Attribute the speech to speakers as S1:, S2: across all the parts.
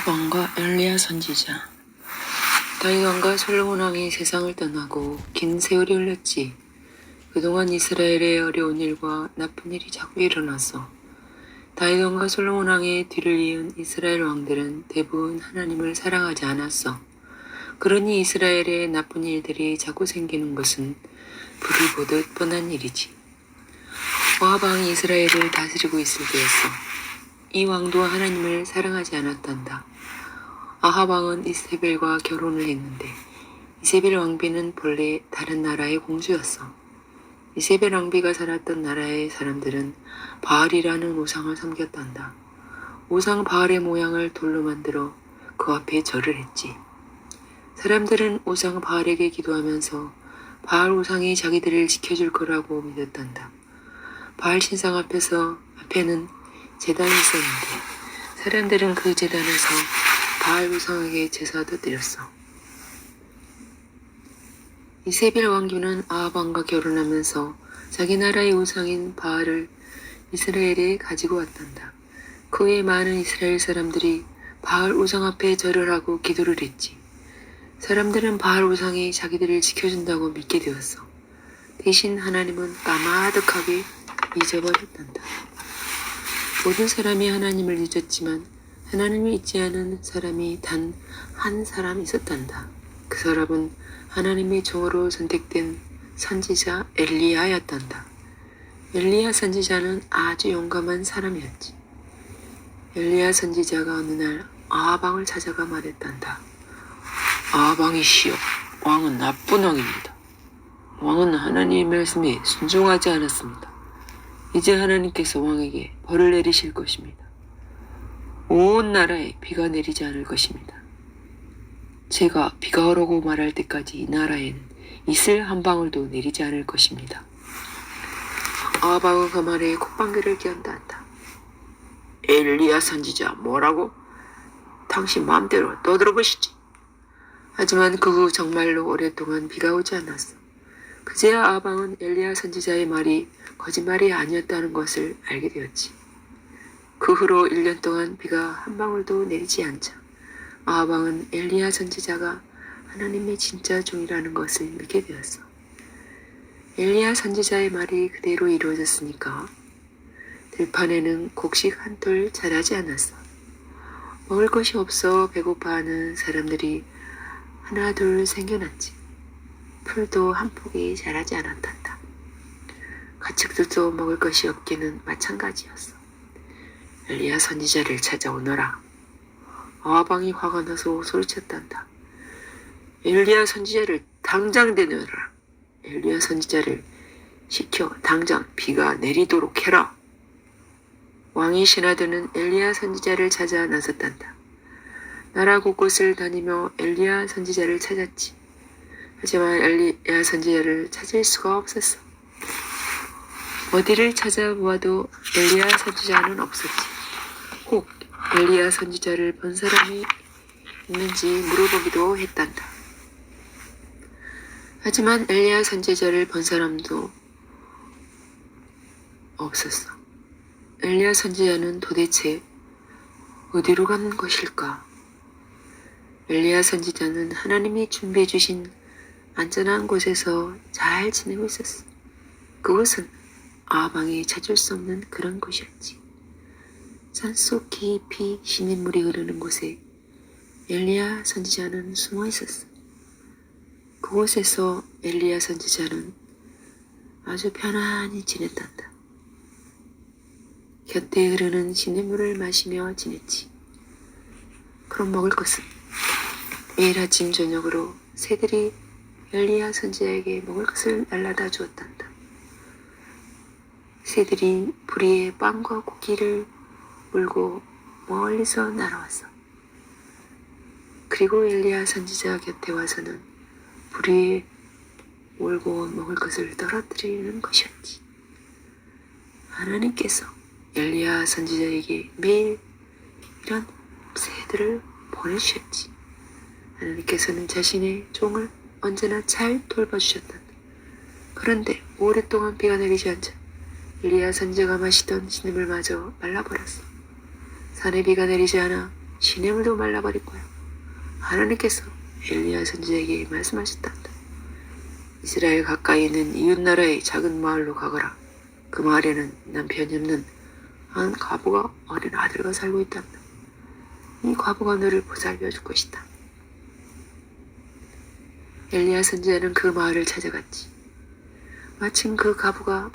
S1: 아합 왕과 엘리야 선지자. 다윗 왕과 솔로몬 왕이 세상을 떠나고 긴 세월이 흘렀지. 그동안 이스라엘의 어려운 일과 나쁜 일이 자꾸 일어났어. 다윗 왕과 솔로몬 왕의 뒤를 이은 이스라엘 왕들은 대부분 하나님을 사랑하지 않았어. 그러니 이스라엘의 나쁜 일들이 자꾸 생기는 것은 불이 보듯 뻔한 일이지. 아합 왕이 이스라엘을 다스리고 있을 때였어. 이 왕도 하나님을 사랑하지 않았단다. 아합 왕은 이세벨과 결혼을 했는데 이세벨 왕비는 본래 다른 나라의 공주였어. 이세벨 왕비가 살았던 나라의 사람들은 바알이라는 우상을 섬겼단다. 우상 바알의 모양을 돌로 만들어 그 앞에 절을 했지. 사람들은 우상 바알에게 기도하면서 바알 우상이 자기들을 지켜줄 거라고 믿었단다. 바알 신상 앞에는 제단이 있었는데 사람들은 그 제단에서 바알 우상에게 제사도 드렸어. 이세벨 왕비는 아합 왕과 결혼하면서 자기 나라의 우상인 바알을 이스라엘에 가지고 왔단다. 그 후에 많은 이스라엘 사람들이 바알 우상 앞에 절을 하고 기도를 했지. 사람들은 바알 우상이 자기들을 지켜준다고 믿게 되었어. 대신 하나님은 까마득하게 잊어버렸단다. 모든 사람이 하나님을 잊었지만 하나님을 잊지 않은 사람이 단 한 사람 있었단다. 그 사람은 하나님의 종으로 선택된 선지자 엘리야였단다. 엘리야 선지자는 아주 용감한 사람이었지. 엘리야 선지자가 어느 날 아합 왕을 찾아가 말했단다. 아합 왕이시여, 왕은 나쁜 왕입니다. 왕은 하나님의 말씀에 순종하지 않았습니다. 이제 하나님께서 왕에게 벌을 내리실 것입니다. 온 나라에 비가 내리지 않을 것입니다. 제가 비가 오라고 말할 때까지 이 나라에는 이슬 한 방울도 내리지 않을 것입니다. 아합 왕은 그 말에 콧방귀를 뀌었단다. 엘리야 선지자 뭐라고? 당신 마음대로 떠들어보시지. 하지만 그 후 정말로 오랫동안 비가 오지 않았어. 그제야 아합 왕은 엘리야 선지자의 말이 거짓말이 아니었다는 것을 알게 되었지. 그 후로 1년 동안 비가 한 방울도 내리지 않자 아합 왕은 엘리야 선지자가 하나님의 진짜 종이라는 것을 믿게 되었어. 엘리야 선지자의 말이 그대로 이루어졌으니까 들판에는 곡식 한 톨 자라지 않았어. 먹을 것이 없어 배고파하는 사람들이 하나 둘 생겨났지. 풀도 한 폭이 자라지 않았단다. 가축들도 먹을 것이 없기는 마찬가지였어. 엘리야 선지자를 찾아오너라. 아합 왕이 화가 나서 소리쳤단다. 엘리야 선지자를 당장 내놓으라. 엘리야 선지자를 시켜 당장 비가 내리도록 해라. 왕이 신하들은 엘리야 선지자를 찾아 나섰단다. 나라 곳곳을 다니며 엘리야 선지자를 찾았지. 하지만 엘리야 선지자를 찾을 수가 없었어. 어디를 찾아보아도 엘리야 선지자는 없었지. 혹 엘리야 선지자를 본 사람이 있는지 물어보기도 했단다. 하지만 엘리야 선지자를 본 사람도 없었어. 엘리야 선지자는 도대체 어디로 가는 것일까? 엘리야 선지자는 하나님이 준비해 주신 안전한 곳에서 잘 지내고 있었어. 그곳은 아합 왕이 찾을 수 없는 그런 곳이었지. 산속 깊이 시냇물이 흐르는 곳에 엘리야 선지자는 숨어 있었어. 그곳에서 엘리야 선지자는 아주 편안히 지냈단다. 곁에 흐르는 시냇물을 마시며 지냈지. 그럼 먹을 것은? 매일 아침 저녁으로 새들이 엘리야 선지자에게 먹을 것을 날라다 주었단다. 새들이 부리에 빵과 고기를 물고 멀리서 날아왔어. 그리고 엘리야 선지자 곁에 와서는 부리에 몰고 온 먹을 것을 떨어뜨리는 것이었지. 하나님께서 엘리야 선지자에게 매일 이런 새들을 보내주셨지. 하나님께서는 자신의 종을 언제나 잘 돌봐주셨단다. 그런데 오랫동안 비가 내리지 않자 엘리야 선지자가 마시던 시냇물마저 말라버렸어. 산에 비가 내리지 않아 시냇물도 말라버릴 거야. 하나님께서 엘리야 선지자에게 말씀하셨단다. 이스라엘 가까이 있는 이웃나라의 작은 마을로 가거라. 그 마을에는 남편이 없는 한 과부가 어린 아들과 살고 있단다. 이 과부가 너를 보살펴 줄 것이다. 엘리야 선지자는 그 마을을 찾아갔지. 마침 그 과부가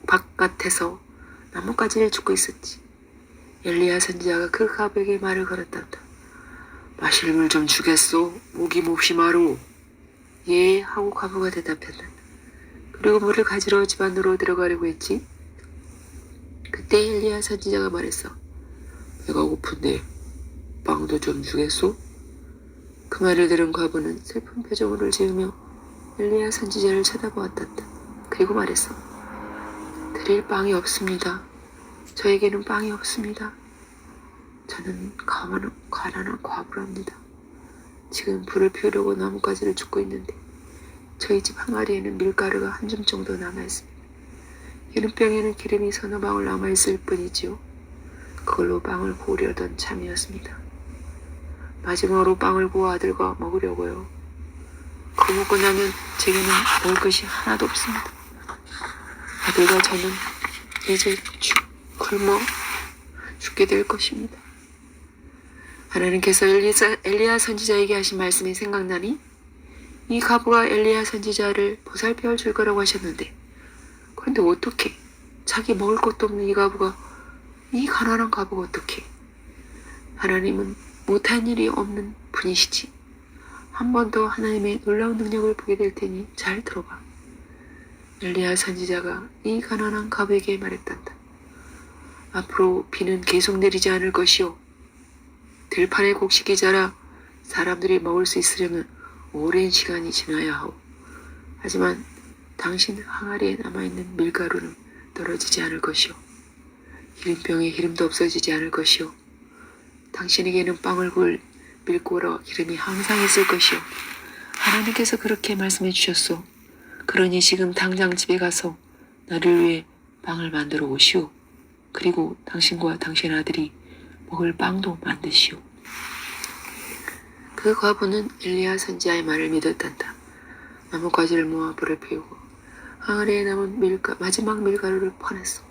S1: 바깥에서 나뭇가지를 줍고 있었지. 엘리야 선지자가 그 과부에게 말을 걸었단다. 마실 물 좀 주겠소? 목이 몹시 마루. 예 하고 과부가 대답했다. 그리고 물을 가지러 집 안으로 들어가려고 했지. 그때 엘리야 선지자가 말했어. 배가 고픈데 빵도 좀 주겠소? 그 말을 들은 과부는 슬픈 표정을 지으며 엘리야 선지자를 쳐다보았단다. 그리고 말했어. 드릴 빵이 없습니다. 저에게는 빵이 없습니다. 저는 가난한 과부랍니다. 지금 불을 피우려고 나뭇가지를 줍고 있는데 저희 집 항아리에는 밀가루가 한 줌 정도 남아있습니다. 기름병에는 기름이 서너 방울 남아있을 뿐이지요. 그걸로 빵을 구우려던 참이었습니다. 마지막으로 빵을 구워 아들과 먹으려고요. 그거 먹고 나면 제게는 먹을 것이 하나도 없습니다. 아들과 저는 이제 굶어 죽게 될 것입니다. 하나님께서 엘리야 선지자에게 하신 말씀이 생각나니 이 과부가 엘리야 선지자를 보살펴 줄 거라고 하셨는데 그런데 어떻게 자기 먹을 것도 없는 이 과부가 이 가난한 과부가 어떻게 하나님은 못한 일이 없는 분이시지. 한 번 더 하나님의 놀라운 능력을 보게 될 테니 잘 들어봐. 엘리야 선지자가 이 가난한 과부에게 말했단다. 앞으로 비는 계속 내리지 않을 것이요. 들판에 곡식이 자라 사람들이 먹을 수 있으려면 오랜 시간이 지나야 하오. 하지만 당신 항아리에 남아있는 밀가루는 떨어지지 않을 것이오. 기름병에 기름도 없어지지 않을 것이오. 당신에게는 빵을 구울 밀고로 기름이 항상 있을 것이오. 하나님께서 그렇게 말씀해 주셨소. 그러니 지금 당장 집에 가서 나를 위해 빵을 만들어 오시오. 그리고 당신과 당신 아들이 먹을 빵도 만드시오. 그 과부는 엘리야 선지자의 말을 믿었단다. 나뭇가지를 모아 불을 피우고 항아리에 남은 마지막 밀가루를 퍼냈어.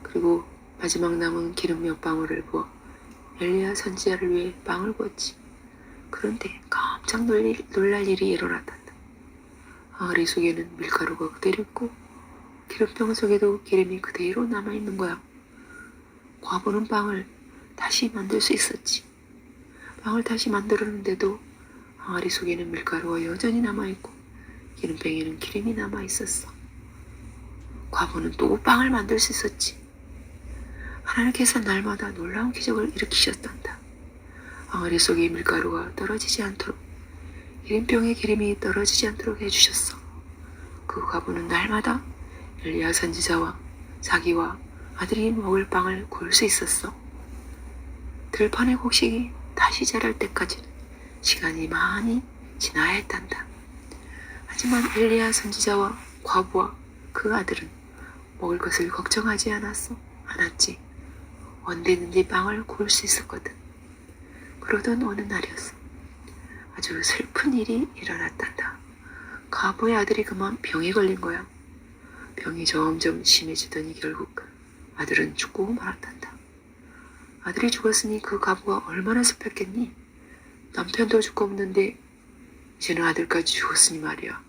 S1: 그리고 마지막 남은 기름 몇 방울을 부어 엘리야 선지자를 위해 빵을 구웠지. 그런데 깜짝 놀랄 일이 일어났단다. 항아리 속에는 밀가루가 그대로 있고 기름병 속에도 기름이 그대로 남아있는 거야. 과부는 빵을 다시 만들 수 있었지. 빵을 다시 만들었는데도 항아리 속에는 밀가루가 여전히 남아있고 기름병에는 기름이 남아있었어. 과부는 또 빵을 만들 수 있었지. 하나님께서 날마다 놀라운 기적을 일으키셨단다. 항아리 속의 밀가루가 떨어지지 않도록 기름병에 기름이 떨어지지 않도록 해주셨어. 그 과부는 날마다 엘리야 선지자와 자기와 아들이 먹을 빵을 구울 수 있었어. 들판의 곡식이 다시 자랄 때까지는 시간이 많이 지나야 했단다. 하지만 엘리야 선지자와 과부와 그 아들은 먹을 것을 걱정하지 않았지. 언제든지 빵을 구울 수 있었거든. 그러던 어느 날이었어. 아주 슬픈 일이 일어났단다. 과부의 아들이 그만 병에 걸린 거야. 병이 점점 심해지더니 결국 아들은 죽고 말았단다. 아들이 죽었으니 그 과부가 얼마나 슬펐겠니? 남편도 죽고 없는데 이제는 아들까지 죽었으니 말이야.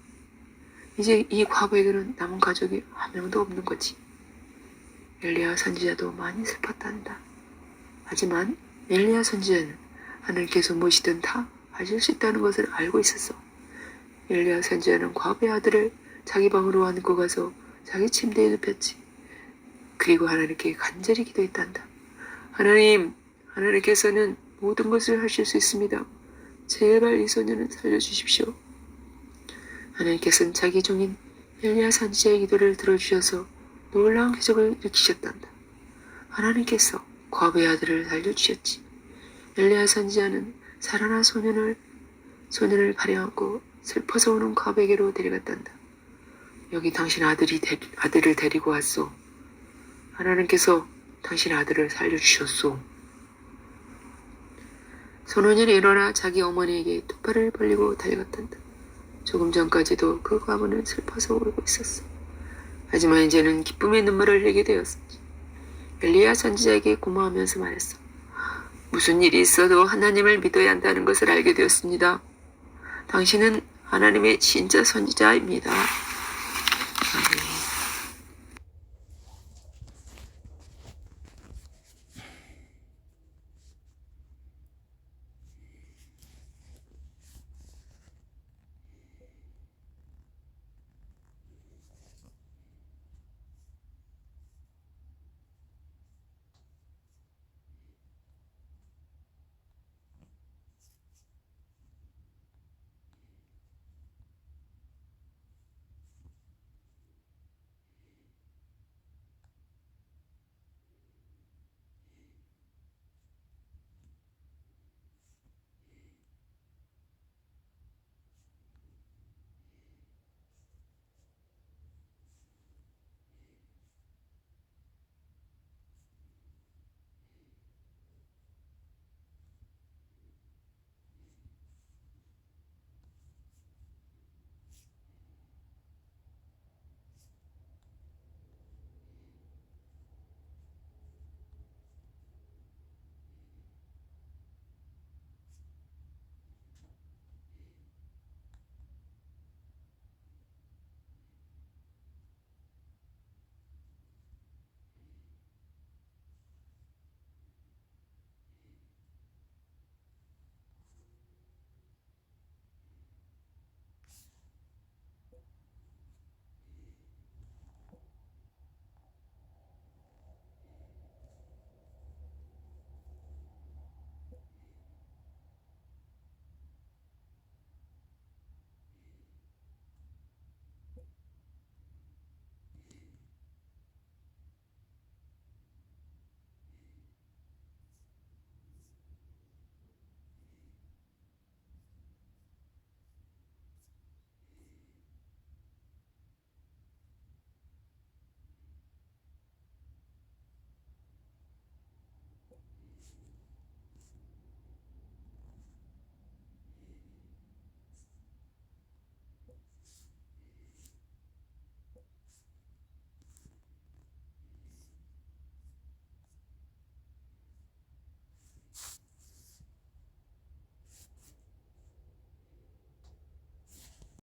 S1: 이제 이 과부에게는 남은 가족이 한 명도 없는 거지. 엘리야 선지자도 많이 슬펐단다. 하지만 엘리야 선지자는 하나님께서 무엇이든 다 하실 수 있다는 것을 알고 있었어. 엘리야 선지자는 과부의 아들을 자기 방으로 안고 가서 자기 침대에 눕혔지. 그리고 하나님께 간절히 기도했단다. 하나님께서는 모든 것을 하실 수 있습니다. 제발 이 소년을 살려주십시오. 하나님께서는 자기 종인 엘리야 선지자의 기도를 들어주셔서 놀라운 기적을 일으키셨단다. 하나님께서 과부의 아들을 살려주셨지. 엘리야 선지자는 살아난 소년을 발행하고 슬퍼서 우는 과부에게로 데려갔단다. 여기 당신 아들을 데리고 왔소. 하나님께서 당신 아들을 살려주셨소. 소년이 일어나 자기 어머니에게 두 팔을 벌리고 달려갔단다. 조금 전까지도 그 과부는 슬퍼서 울고 있었어. 하지만 이제는 기쁨의 눈물을 흘리게 되었지. 엘리야 선지자에게 고마워하면서 말했어. 무슨 일이 있어도 하나님을 믿어야 한다는 것을 알게 되었습니다. 당신은 하나님의 진짜 선지자입니다.